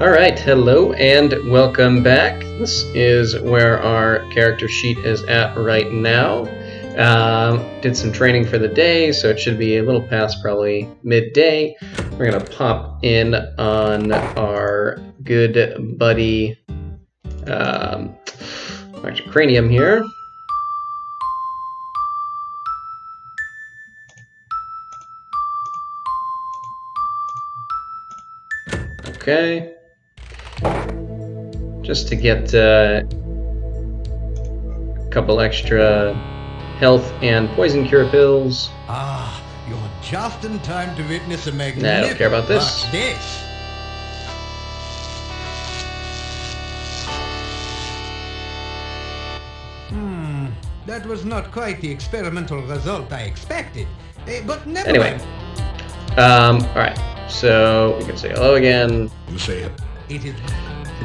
Alright, hello and welcome back. This is where our character sheet is at right now. Did some training for the day, so it should be a little past probably midday. We're going to pop in on our good buddy Cranium here. Okay. Just to get a couple extra health and poison cure pills. Ah, you're just in time to witness a magnificent Nah, I don't care about this. This. That was not quite the experimental result I expected. But never Anyway. mind. Alright, so we can say hello again. You say it. It is.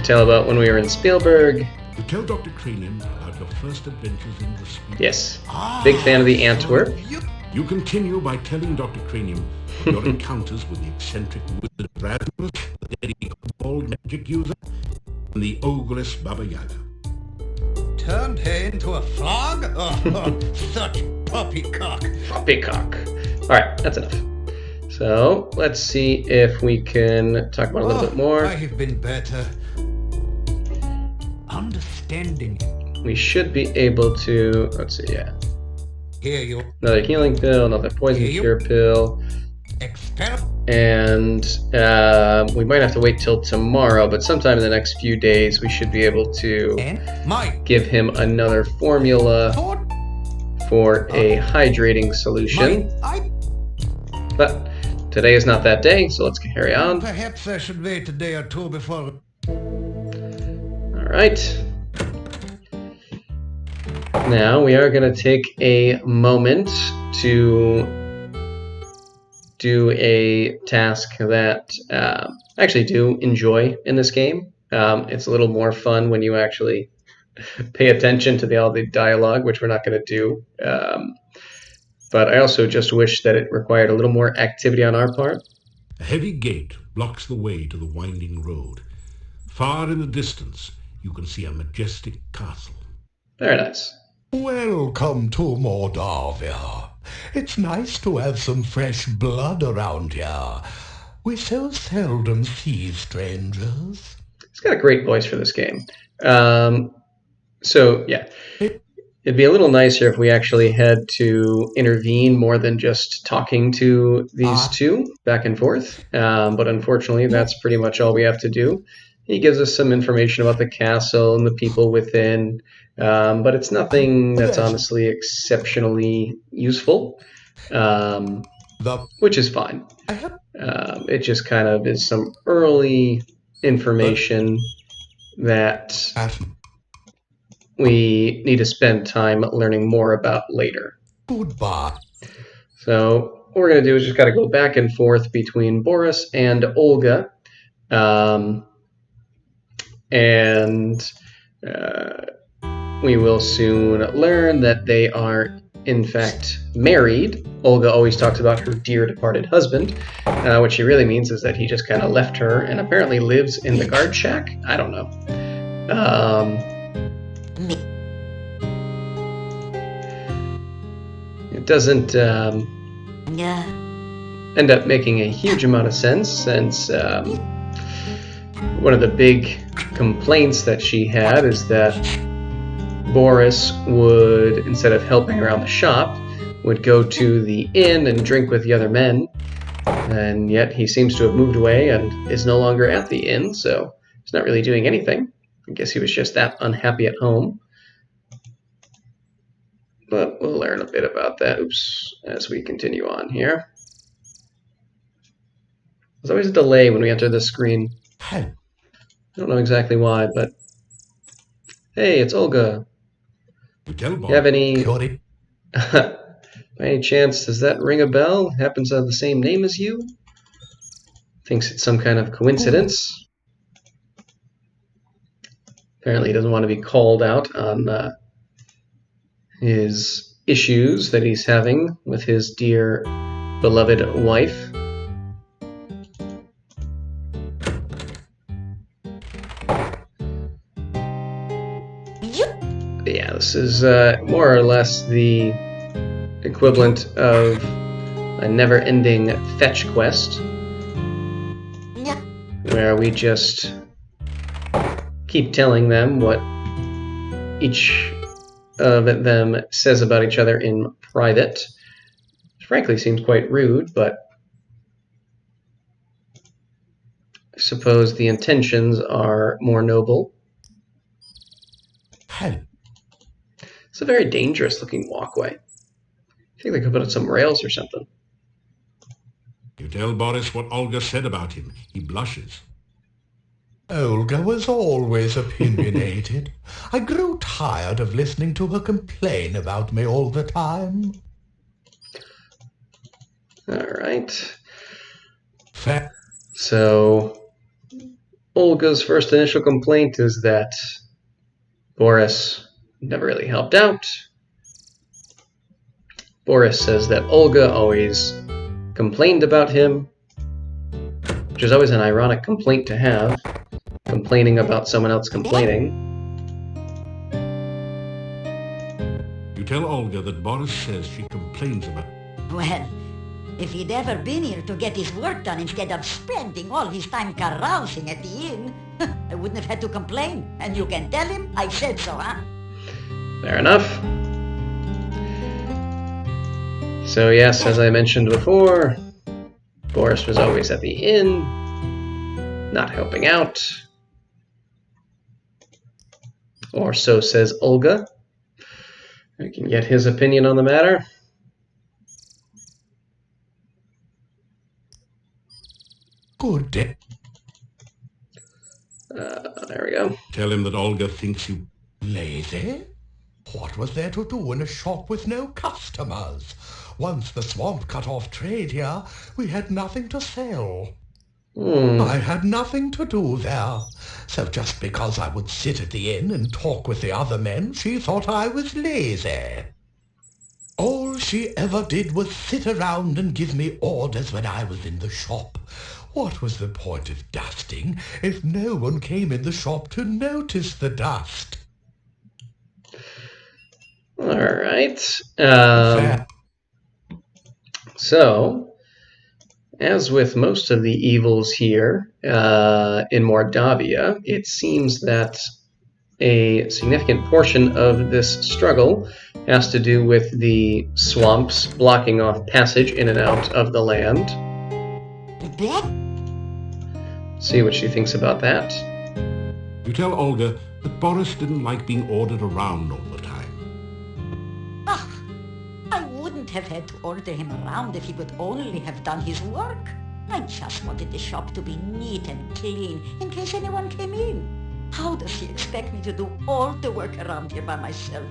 Tell about when we were in Spielberg. You tell Dr. Cranium about your first adventures in the speed. Yes. Big fan of the Antwerp. You continue by telling Dr. Cranium of your encounters with the eccentric wizard Rasmus, the deadly bald magic user, and the ogress Baba Yaga. Turned her into a frog? Oh, such poppycock. Poppycock. Alright, that's enough. So, let's see if we can talk about it a little bit more. I have been better. Understanding. We should be able to, let's see, yeah. Here you. Another healing pill, another poison cure pill. And we might have to wait till tomorrow, but sometime in the next few days we should be able to give him another formula for a hydrating solution. But today is not that day, so let's carry on. Perhaps I should wait a day or two before. Alright. Now we are going to take a moment to do a task that I actually do enjoy in this game. It's a little more fun when you actually pay attention to all the dialogue, which we're not going to do. But I also just wish that it required a little more activity on our part. A heavy gate blocks the way to the winding road. Far in the distance, you can see a majestic castle. Very nice. Welcome to Moldavia. It's nice to have some fresh blood around here. We so seldom see strangers. He's got a great voice for this game. So, yeah. It'd be a little nicer if we actually had to intervene more than just talking to these two back and forth. But unfortunately, that's pretty much all we have to do. He gives us some information about the castle and the people within, but it's nothing that's honestly exceptionally useful, which is fine. It just kind of is some early information that we need to spend time learning more about later. Goodbye. So what we're going to do is just got to go back and forth between Boris and Olga. And we will soon learn that they are, in fact, married. Olga always talks about her dear departed husband. What she really means is that he just kind of left her and apparently lives in the guard shack. I don't know. It doesn't end up making a huge amount of sense since one of the big complaints that she had is that Boris would, instead of helping around the shop, would go to the inn and drink with the other men, and yet he seems to have moved away and is no longer at the inn, so he's not really doing anything. I guess he was just that unhappy at home. But we'll learn a bit about that, as we continue on here. There's always a delay when we enter the screen. I don't know exactly why, but hey, it's Olga. You have any... By any chance, does that ring a bell? Happens to have the same name as you? Thinks it's some kind of coincidence. Apparently he doesn't want to be called out on his issues that he's having with his dear beloved wife. Yeah, this is more or less the equivalent of a never-ending fetch quest, where we just keep telling them what each of them says about each other in private. Which frankly seems quite rude, but I suppose the intentions are more noble. It's a very dangerous-looking walkway. I think they could put up some rails or something. You tell Boris what Olga said about him. He blushes. Olga was always opinionated. I grew tired of listening to her complain about me all the time. All right. Fair. So, Olga's first initial complaint is that Boris never really helped out. Boris says that Olga always complained about him, which is always an ironic complaint to have, complaining about someone else complaining. You tell Olga that Boris says she complains about... Well, if he'd ever been here to get his work done instead of spending all his time carousing at the inn, I wouldn't have had to complain. And you can tell him I said so, huh? Fair enough. So yes, as I mentioned before, Boris was always at the inn, not helping out. Or so says Olga. We can get his opinion on the matter. Good day. There we go. Tell him that Olga thinks you... Lazy? What was there to do in a shop with no customers? Once the swamp cut off trade here, we had nothing to sell. I had nothing to do there. So just because I would sit at the inn and talk with the other men, she thought I was lazy. All she ever did was sit around and give me orders when I was in the shop. What was the point of dusting if no one came in the shop to notice the dust? All right. Fair. So, as with most of the evils here in Mordavia, it seems that a significant portion of this struggle has to do with the swamps blocking off passage in and out of the land. See what she thinks about that. You tell Olga that Boris didn't like being ordered around all the time. I wouldn't have had to order him around if he would only have done his work. I just wanted the shop to be neat and clean in case anyone came in. How does he expect me to do all the work around here by myself?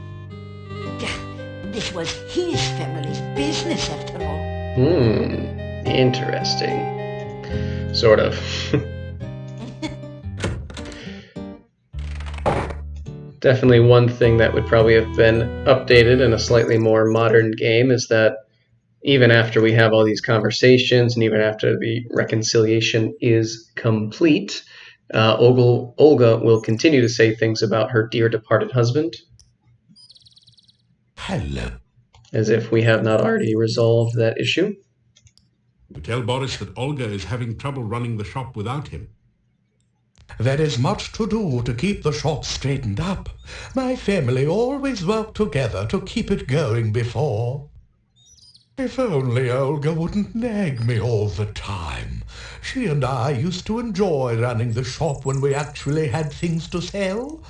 This was his family's business after all. Interesting. Sort of. Definitely one thing that would probably have been updated in a slightly more modern game is that even after we have all these conversations and even after the reconciliation is complete, Olga will continue to say things about her dear departed husband. Hello. As if we have not already resolved that issue. You tell Boris that Olga is having trouble running the shop without him. There is much to do to keep the shop straightened up. My family always worked together to keep it going before. If only Olga wouldn't nag me all the time. She and I used to enjoy running the shop when we actually had things to sell.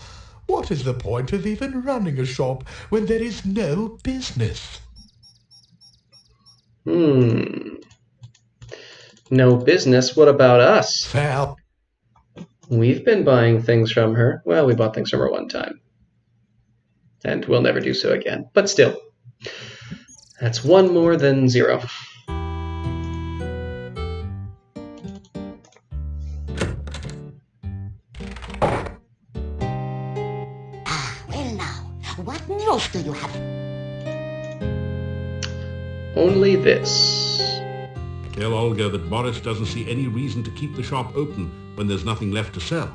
What is the point of even running a shop when there is no business? No business? What about us? Fair. We've been buying things from her. Well, we bought things from her one time. And we'll never do so again. But still, that's one more than 0. Well now, what news do you have? Only this. Tell Olga that Boris doesn't see any reason to keep the shop open when there's nothing left to sell.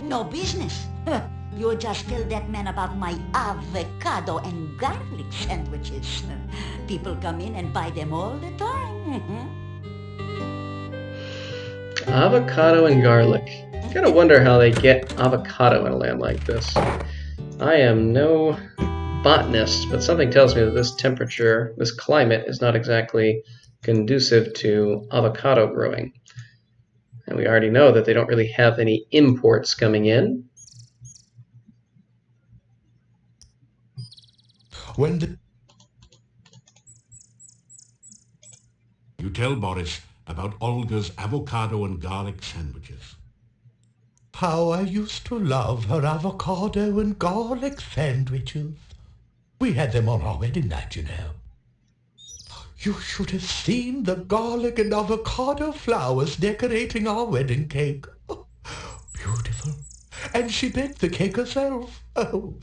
No business? You just tell that man about my avocado and garlic sandwiches. People come in and buy them all the time. Avocado and garlic. Gotta wonder how they get avocado in a land like this. I am no botanist, but something tells me that this temperature, this climate, is not exactly conducive to avocado growing. And we already know that they don't really have any imports coming in. You tell Boris about Olga's avocado and garlic sandwiches. How I used to love her avocado and garlic sandwiches. We had them on our wedding night, you know. You should have seen the garlic and avocado flowers decorating our wedding cake. Oh, beautiful. And she baked the cake herself. Oh,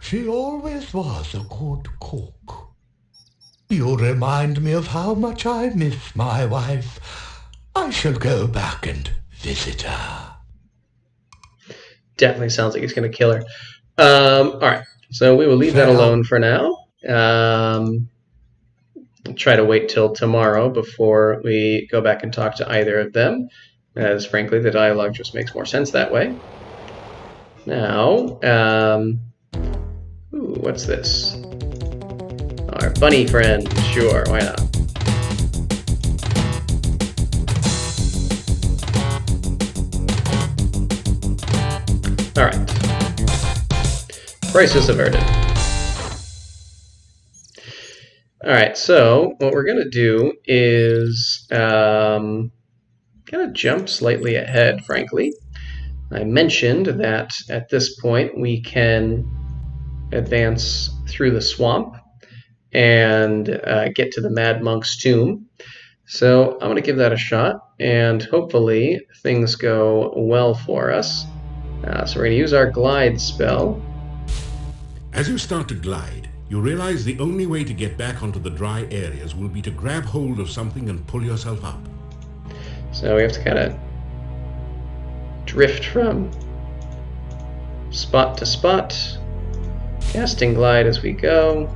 she always was a good cook. You remind me of how much I miss my wife. I shall go back and visit her. Definitely sounds like he's going to kill her. All right, so we will leave that alone for now. We'll try to wait till tomorrow before we go back and talk to either of them, as frankly the dialogue just makes more sense that way. Now, ooh, what's this? Our bunny friend. Sure, why not? All right. Crisis averted. All right, so what we're going to do is kind of jump slightly ahead, frankly. I mentioned that at this point we can advance through the swamp and get to the Mad Monk's tomb. So I'm going to give that a shot, and hopefully things go well for us. So we're going to use our glide spell. As you start to glide, you realize the only way to get back onto the dry areas will be to grab hold of something and pull yourself up. So we have to kind of drift from spot to spot, casting glide as we go,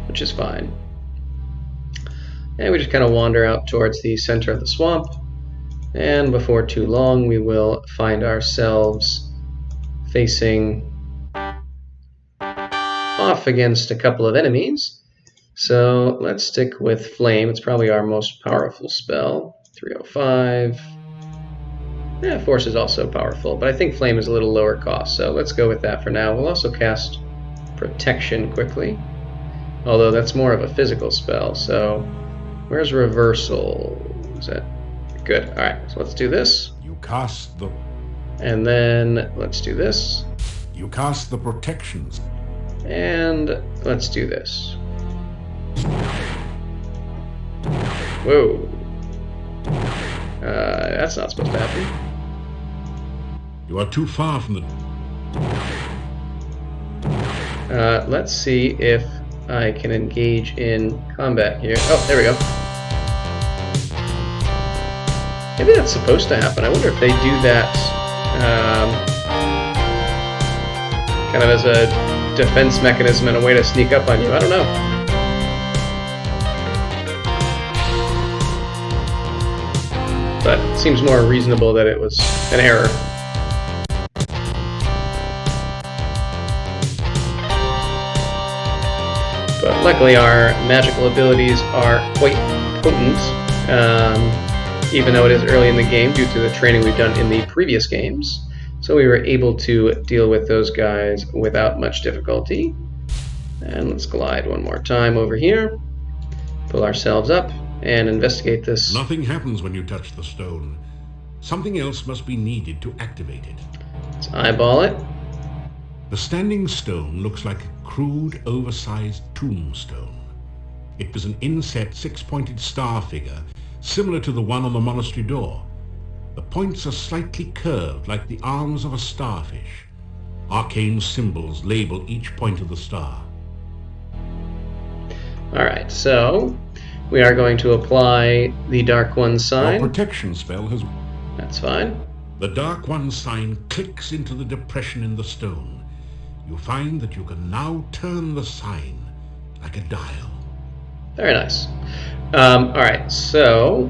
which is fine. And we just kind of wander out towards the center of the swamp, and before too long we will find ourselves facing off against a couple of enemies. So let's stick with Flame. It's probably our most powerful spell. 305. Yeah, Force is also powerful, but I think Flame is a little lower cost, so let's go with that for now. We'll also cast Protection quickly, although that's more of a physical spell. So where's Reversal? Is that good? Alright, so let's do this. You cast the... And then let's do this. You cast the protections. And let's do this. Whoa. That's not supposed to happen. You are too far from the... Let's see if I can engage in combat here. Oh, there we go. Maybe that's supposed to happen. I wonder if they do that kind of as a defense mechanism and a way to sneak up on you. I don't know. But it seems more reasonable that it was an error. But luckily our magical abilities are quite potent, even though it is early in the game due to the training we've done in the previous games. So we were able to deal with those guys without much difficulty. And let's glide one more time over here, pull ourselves up, and investigate this. Nothing happens when you touch the stone. Something else must be needed to activate it. Let's eyeball it. The standing stone looks like a crude, oversized tombstone. It was an inset six-pointed star figure, similar to the one on the monastery door. The points are slightly curved like the arms of a starfish. Arcane symbols label each point of the star. Alright, so we are going to apply the Dark One sign. Your protection spell has... That's fine. The Dark One sign clicks into the depression in the stone. You find that you can now turn the sign like a dial. Very nice. Alright, so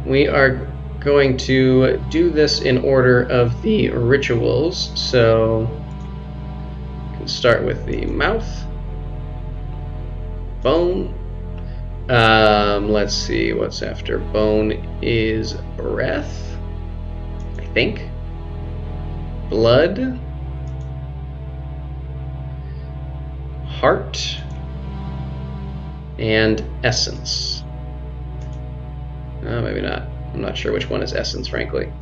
we are going to do this in order of the rituals. So we can start with the mouth, bone. Let's see, what's after bone is breath, I think. Blood, heart, and essence. Maybe not. I'm not sure which one is essence, frankly.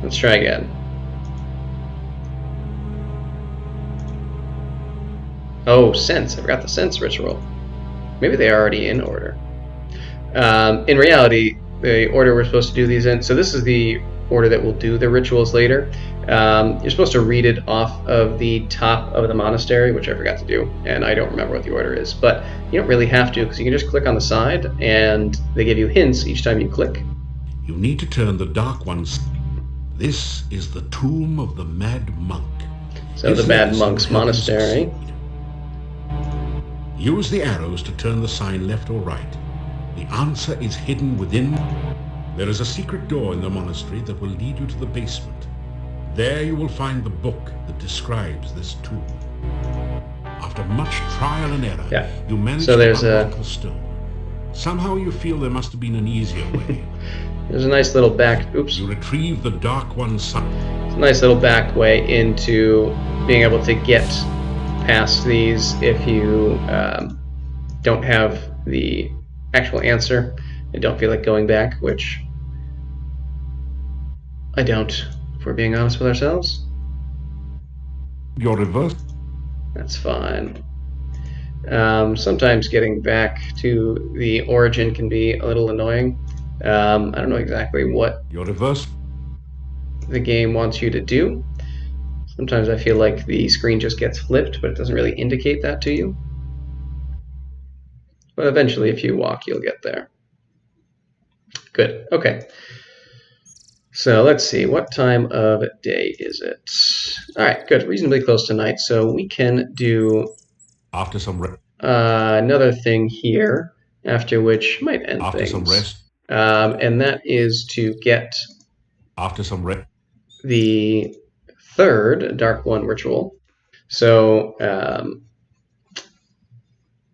Let's try again. Oh, sense. I forgot the sense ritual. Maybe they are already in order. In reality, the order we're supposed to do these in, so this is the order that we'll do the rituals later. You're supposed to read it off of the top of the monastery, which I forgot to do, and I don't remember what the order is, but you don't really have to, because you can just click on the side, and they give you hints each time you click. You need to turn the Dark One's. This is the tomb of the Mad Monk. So the Mad Monk's monastery. Use the arrows to turn the sign left or right. The answer is hidden within. There is a secret door in the monastery that will lead you to the basement. There you will find the book that describes this tomb. After much trial and error, you manage to unlock the stone. Somehow you feel there must have been an easier way. There's a nice little back. Oops. You retrieve the Dark One's sign. It's a nice little back way into being able to get past these if you don't have the actual answer and don't feel like going back, which I don't, if we're being honest with ourselves. Your reverse. That's fine. Sometimes getting back to the origin can be a little annoying. I don't know exactly what your reverse the game wants you to do. Sometimes I feel like the screen just gets flipped, but it doesn't really indicate that to you. But eventually, if you walk, you'll get there. Good. Okay. So let's see. What time of day is it? All right. Good. Reasonably close to night, so we can do after some another thing here. After which might end after things. Some rest. And that is to get after some rest the third Dark One ritual. So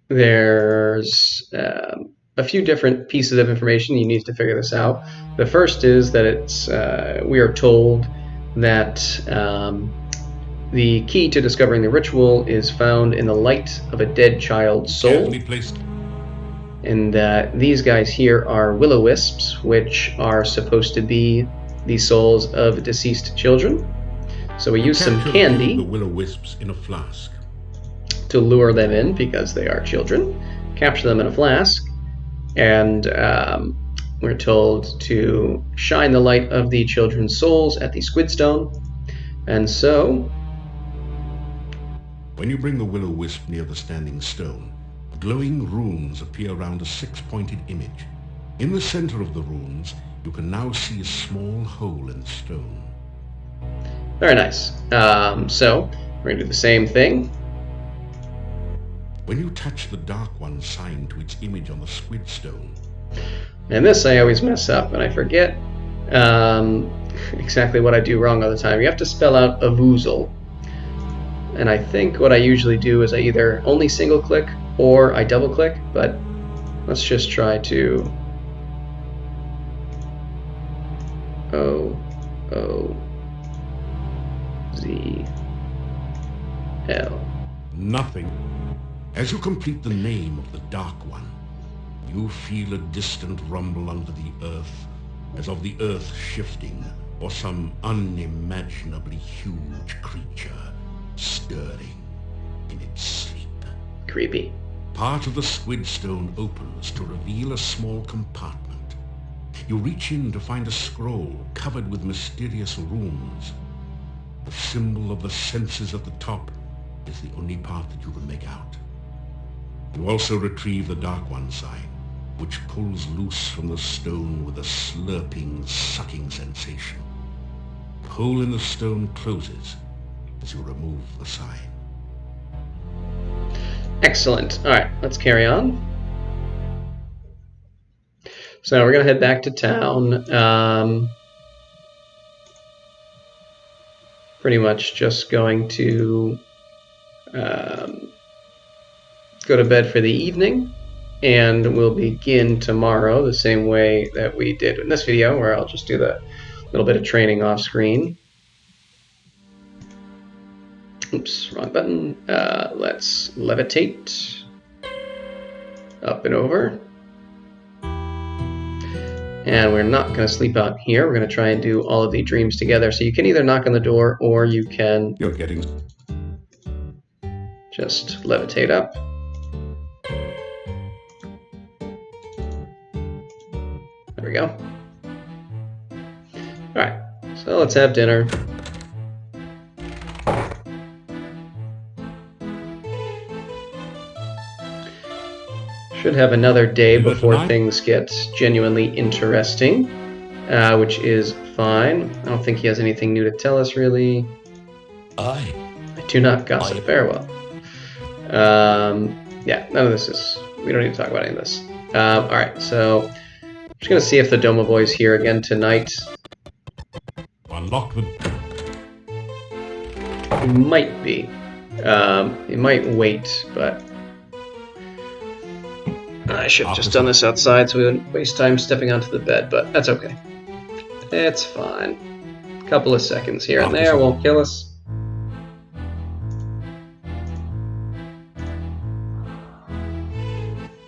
there's a few different pieces of information you need to figure this out. The first is that it's we are told that the key to discovering the ritual is found in the light of a dead child's soul. And these guys here are will-o-wisps, which are supposed to be the souls of deceased children. So we use some candy, the will-o-wisps in a flask, to lure them in because they are children. Capture them in a flask, and we're told to shine the light of the children's souls at the squid stone. And so, when you bring the will-o-wisp near the standing stone, glowing runes appear around a 6-pointed image. In the center of the runes, you can now see a small hole in the stone. Very nice. So we're going to do the same thing. When you touch the Dark One sign to its image on the squid stone. And this I always mess up, and I forget exactly what I do wrong all the time. You have to spell out Avuzal. And I think what I usually do is I either only single click or I double click, but let's just try to O-O-Z-L. Nothing. As you complete the name of the Dark One, you feel a distant rumble under the earth, as of the earth shifting, or some unimaginably huge creature stirring in its sleep. Creepy. Part of the squid stone opens to reveal a small compartment. You reach in to find a scroll covered with mysterious runes. The symbol of the senses at the top is the only part that you can make out. You also retrieve the Dark One sign, which pulls loose from the stone with a slurping, sucking sensation. hole in the stone closes as you remove the sign. Excellent. All right, let's carry on. So we're going to head back to town. Pretty much just going to go to bed for the evening, and we'll begin tomorrow the same way that we did in this video, where I'll just do the little bit of training off screen. Oops, wrong button. Let's levitate up and over. And we're not going to sleep out here. We're going to try and do all of the dreams together. So you can either knock on the door, or you can just levitate up. There we go. All right, so let's have dinner. Should have another day before things get genuinely interesting, which is fine. I don't think he has anything new to tell us, really. I do not gossip. Farewell. Yeah, none of this is... We don't need to talk about any of this. Alright, so... I'm just going to see if the Domovoy is here again tonight. Unlock the... He might be. He might wait, but... I should have just done this outside so we wouldn't waste time stepping onto the bed, but that's okay. It's fine. A couple of seconds here and there won't kill us.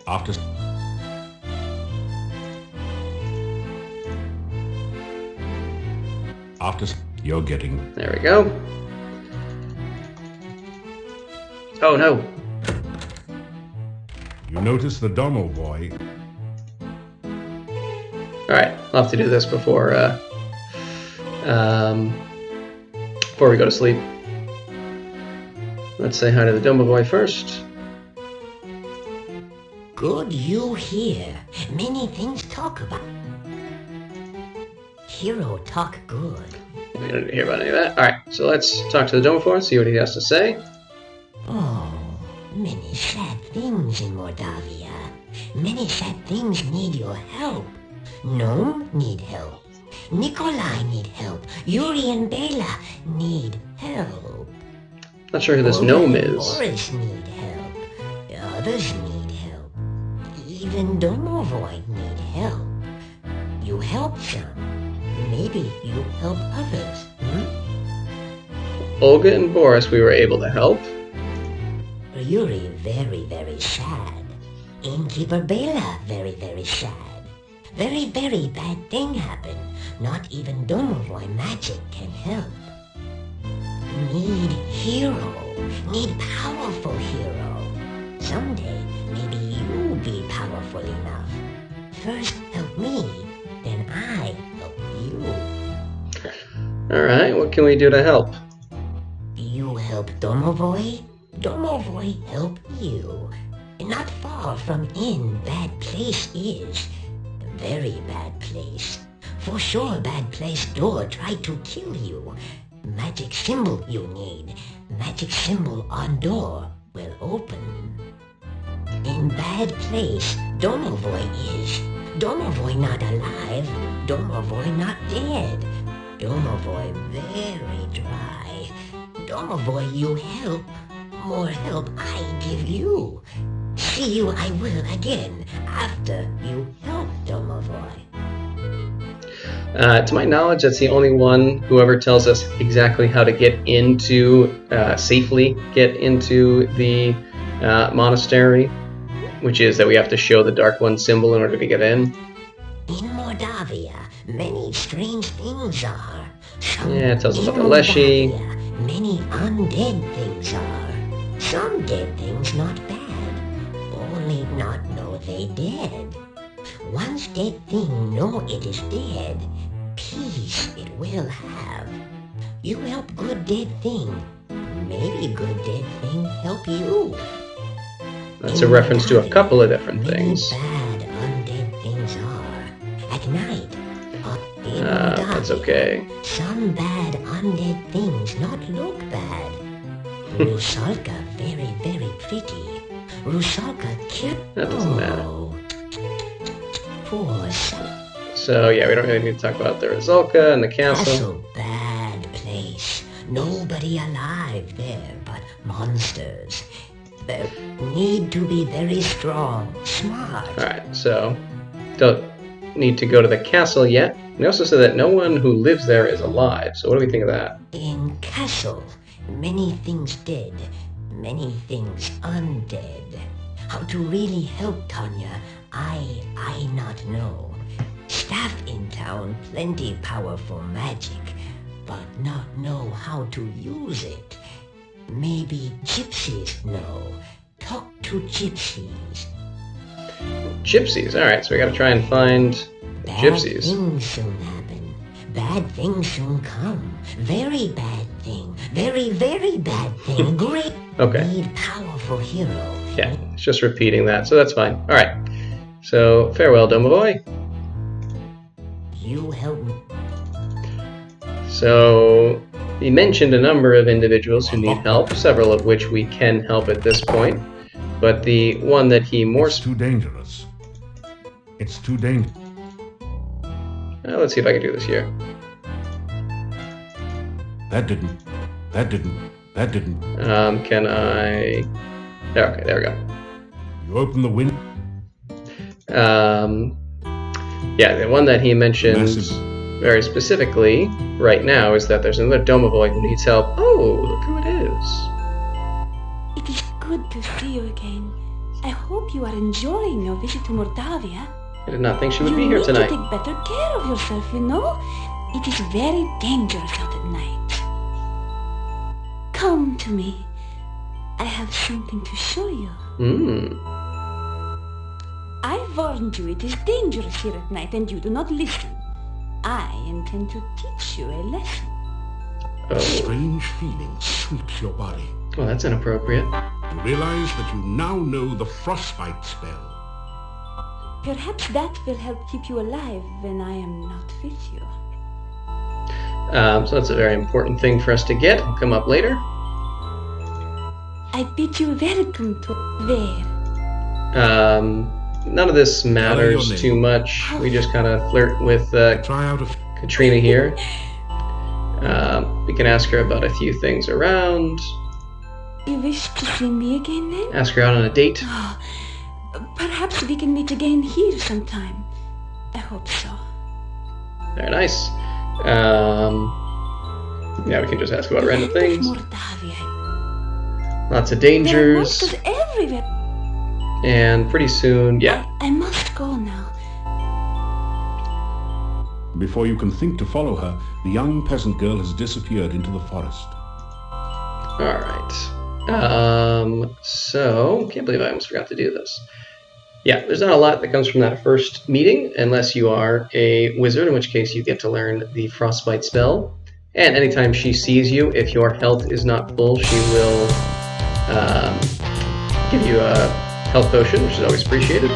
After you're getting... There we go. Oh no. You notice the Domovoy. Alright, I'll have to do this before we go to sleep. Let's say hi to the Domovoy first. Good you here. Many things talk about. Hero talk good. We don't need to hear about any of that. Alright, so let's talk to the Domovoy and see what he has to say. Oh, many sad things in Mordavia. Many sad things need your help. Gnome need help. Nikolai need help. Yuri and Bela need help. Not sure who this gnome is. Boris need help. Others need help. Even Domovoy need help. You help some. Maybe you help others. Olga and Boris we were able to help. Yuri very, very sad. Innkeeper Bela very, very sad. Very, very bad thing happened. Not even Domovoy magic can help. Need hero. Need powerful hero. Someday, maybe you'll be powerful enough. First help me, then I help you. Alright, what can we do to help? You help Domovoy, Domovoy help you. Not far from in bad place is. Very bad place. For sure bad place door tried to kill you. Magic symbol you need. Magic symbol on door will open. In bad place Domovoy is. Domovoy not alive. Domovoy not dead. Domovoy very dry. Domovoy you help. More help I give you. See you I will again after you help Domovoy. To my knowledge, that's the only one who ever tells us exactly how to get into, safely get into the monastery, which is that we have to show the Dark One symbol in order to get in. In Mordavia, many strange things are. Some Yeah, it tells us about the in Leshy. Mordavia, many undead things are. Some dead things not bad. Only not know they dead. Once dead thing know it is dead, peace it will have. You help good dead thing, maybe good dead thing help you. That's a reference to a couple of different things. Many bad undead things are. At night, in But That's okay. Some bad undead things not look bad. Rusalka very, very pretty. Rusalka cute. That doesn't matter. Poor son. So yeah, we don't really need to talk about the Rizalka and the castle. Castle, bad place. Nobody alive there but monsters. They need to be very strong, smart. Alright, so don't need to go to the castle yet. We also said that no one who lives there is alive, so what do we think of that? In castle, many things dead, many things undead. How to really help Tanya, I not know. Staff in town, plenty powerful magic, but not know how to use it. Maybe gypsies know. Talk to gypsies. Gypsies, alright, so we gotta try and find Bad gypsies. things soon happen. Bad things soon come. Very bad thing. Very, very bad thing. Great. Okay. Need powerful hero. Yeah, it's just repeating that, so that's fine. Alright, so farewell, Domovoy. You help me. So he mentioned a number of individuals who need help, several of which we can help at this point. But the one that he more... It's too dangerous. It's too dangerous. let's see if I can do this here. That didn't. Can I... Okay, there we go. You open the window. Yeah, the one that he mentioned Massive. very specifically right now is that there's another Domovoy who needs help. Oh, look who it is. It is good to see you again. I hope you are enjoying your visit to Mordavia. I did not think she would You be here need tonight. to take better care of yourself, you know? It is very dangerous out at night. Come to me. I have something to show you. I warned you it is dangerous here at night and you do not listen. I intend to teach you a lesson. A strange feeling sweeps your body. Well, that's inappropriate. You realize that you now know the frostbite spell. Perhaps that will help keep you alive when I am not with you. So that's a very important thing for us to get. It'll come up later. I bid you welcome to there. None of this matters name? too much. We just kind of flirt with Try out a... Katrina here. We can ask her about a few things around. You wish to see me again then? Ask her out on a date. Oh, perhaps we can meet again here sometime. I hope so. Very nice. Yeah, we can just ask about random things. Mordavia. Lots of There are dangers. monsters everywhere. And pretty soon, yeah. I must go now. Before you can think to follow her, the young peasant girl has disappeared into the forest. Alright. So, can't believe I almost forgot to do this. Yeah, there's not a lot that comes from that first meeting, unless you are a wizard, in which case you get to learn the frostbite spell. And anytime she sees you, if your health is not full, she will give you a health potion, which is always appreciated.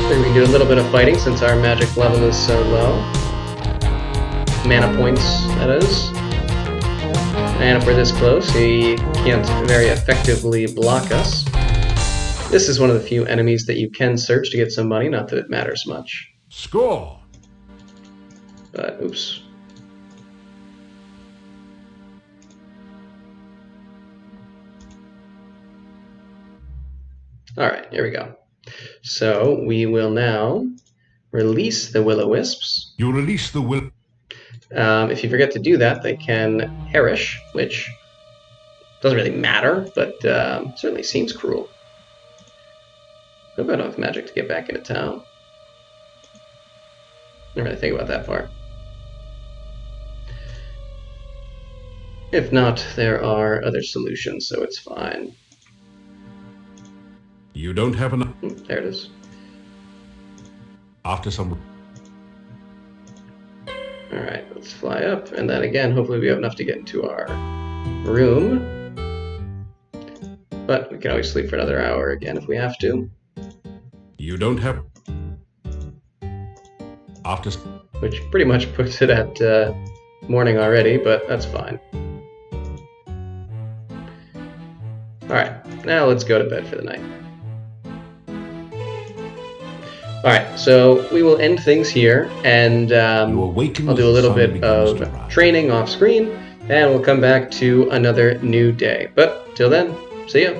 Then we can do a little bit of fighting since our magic level is so low. Mana points, that is. And if we're this close, he can't very effectively block us. This is one of the few enemies that you can search to get some money, not that it matters much. Score! But, oops. Alright, here we go. So, we will now release the Will-O-Wisps. You release the will... If you forget to do that, they can perish, which doesn't really matter, but certainly seems cruel. Hope I don't have magic to get back into town. Didn't really think about that part. If not, there are other solutions, so it's fine. You don't have enough... There it is. After some... Alright, let's fly up, and then again, hopefully we have enough to get into our room. but we can always sleep for another hour again if we have to. You don't have... After... Which pretty much puts it at morning already, but that's fine. Alright, now let's go to bed for the night. Alright, so we will end things here, and I'll do a little bit of training off screen, and we'll come back to another new day. But till then, see ya!